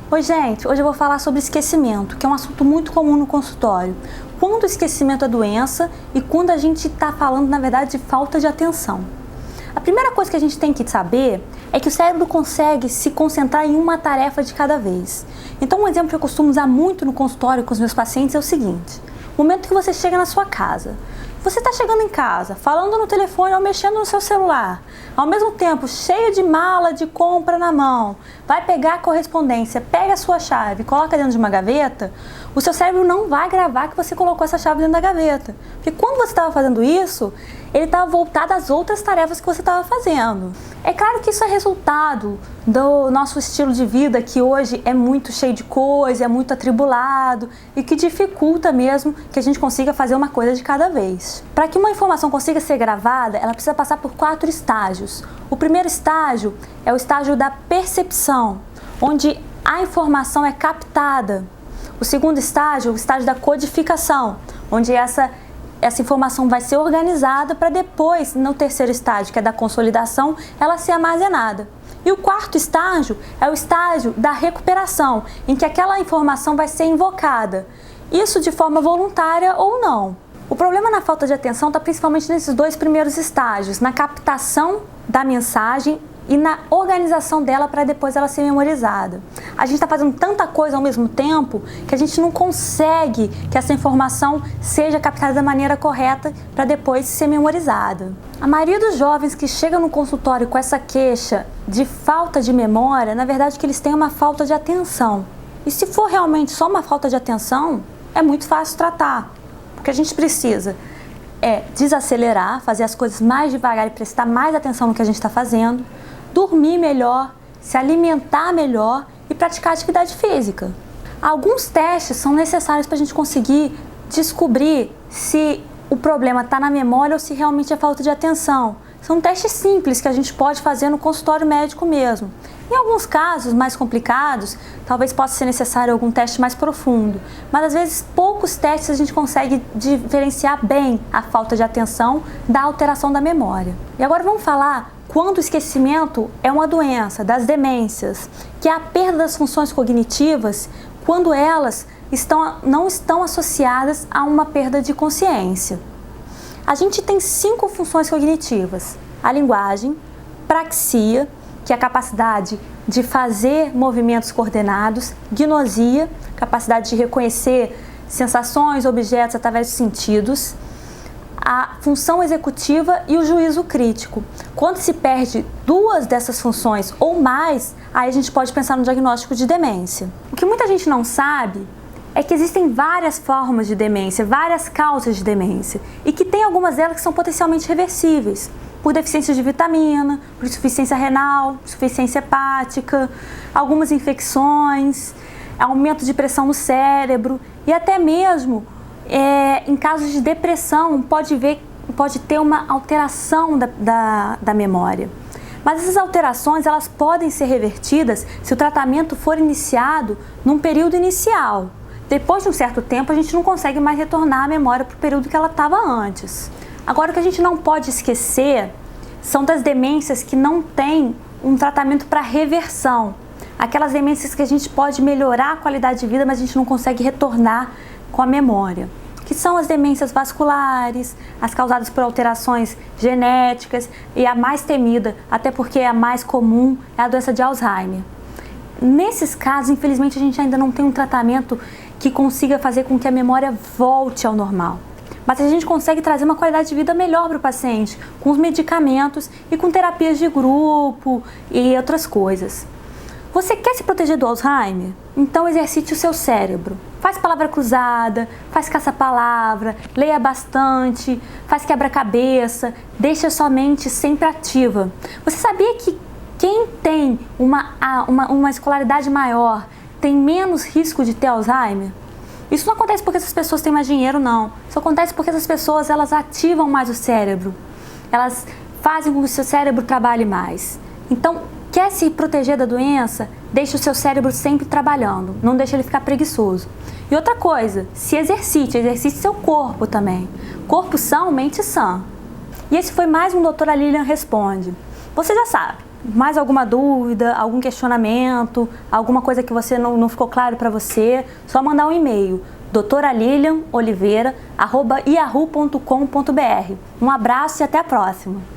Oi gente, hoje eu vou falar sobre esquecimento, que é um assunto muito comum no consultório. Quando o esquecimento é doença e quando a gente está falando, na verdade, de falta de atenção. A primeira coisa que a gente tem que saber é que o cérebro consegue se concentrar em uma tarefa de cada vez. Então, um exemplo que eu costumo usar muito no consultório com os meus pacientes é o seguinte: o momento que você chega na sua casa. Você está chegando em casa, falando no telefone ou mexendo no seu celular, ao mesmo tempo cheia de mala de compra na mão, vai pegar a correspondência, pega a sua chave, coloca dentro de uma gaveta, o seu cérebro não vai gravar que você colocou essa chave dentro da gaveta. Porque quando você estava fazendo isso, ele estava voltado às outras tarefas que você estava fazendo. É claro que isso é resultado do nosso estilo de vida, que hoje é muito cheio de coisa, é muito atribulado e que dificulta mesmo que a gente consiga fazer uma coisa de cada vez. Para que uma informação consiga ser gravada, ela precisa passar por 4 estágios. O primeiro estágio é o estágio da percepção, onde a informação é captada. O segundo estágio é o estágio da codificação, onde essa informação vai ser organizada para depois, no terceiro estágio, que é da consolidação, ela ser armazenada. E o quarto estágio é o estágio da recuperação, em que aquela informação vai ser invocada, isso de forma voluntária ou não. O problema na falta de atenção está principalmente nesses 2 primeiros estágios, na captação da mensagem e na organização dela para depois ela ser memorizada. A gente está fazendo tanta coisa ao mesmo tempo que a gente não consegue que essa informação seja captada da maneira correta para depois ser memorizada. A maioria dos jovens que chegam no consultório com essa queixa de falta de memória, na verdade que eles têm uma falta de atenção. E se for realmente só uma falta de atenção, é muito fácil tratar. O que a gente precisa é desacelerar, fazer as coisas mais devagar e prestar mais atenção no que a gente está fazendo, dormir melhor, se alimentar melhor e praticar atividade física. Alguns testes são necessários para a gente conseguir descobrir se o problema está na memória ou se realmente é falta de atenção. São testes simples que a gente pode fazer no consultório médico mesmo. Em alguns casos mais complicados, talvez possa ser necessário algum teste mais profundo, mas às vezes poucos testes a gente consegue diferenciar bem a falta de atenção da alteração da memória. E agora vamos falar quando o esquecimento é uma doença, das demências, que é a perda das funções cognitivas quando elas não estão associadas a uma perda de consciência. A gente tem 5 funções cognitivas: a linguagem, praxia, que é a capacidade de fazer movimentos coordenados, gnosia, capacidade de reconhecer sensações, objetos através dos sentidos, a função executiva e o juízo crítico. Quando se perde 2 dessas funções ou mais, aí a gente pode pensar no diagnóstico de demência. O que muita gente não sabe é que existem várias formas de demência, várias causas de demência, e que tem algumas delas que são potencialmente reversíveis, por deficiência de vitamina, por insuficiência renal, insuficiência hepática, algumas infecções, aumento de pressão no cérebro e até mesmo em casos de depressão pode ter uma alteração da memória. Mas essas alterações elas podem ser revertidas se o tratamento for iniciado num período inicial. Depois de um certo tempo a gente não consegue mais retornar a memória para o período que ela estava antes. Agora, o que a gente não pode esquecer são das demências que não têm um tratamento para reversão. Aquelas demências que a gente pode melhorar a qualidade de vida, mas a gente não consegue retornar com a memória. Que são as demências vasculares, as causadas por alterações genéticas e a mais temida, até porque é a mais comum, é a doença de Alzheimer. Nesses casos, infelizmente, a gente ainda não tem um tratamento que consiga fazer com que a memória volte ao normal. Mas a gente consegue trazer uma qualidade de vida melhor para o paciente, com os medicamentos e com terapias de grupo e outras coisas. Você quer se proteger do Alzheimer? Então exercite o seu cérebro. Faz palavra cruzada, faz caça-palavra, leia bastante, faz quebra-cabeça, deixa a sua mente sempre ativa. Você sabia que quem tem uma escolaridade maior tem menos risco de ter Alzheimer? Isso não acontece porque essas pessoas têm mais dinheiro, não. Isso acontece porque essas pessoas elas ativam mais o cérebro. Elas fazem com que o seu cérebro trabalhe mais. Então, quer se proteger da doença? Deixe o seu cérebro sempre trabalhando. Não deixe ele ficar preguiçoso. E outra coisa, se exercite seu corpo também. Corpo são, mente sã. E esse foi mais um Doutora Lilian Responde. Você já sabe, mais alguma dúvida, algum questionamento, alguma coisa que você não ficou claro para você, só mandar um e-mail, doutoralilianoliveira@yahoo.com.br. Um abraço e até a próxima!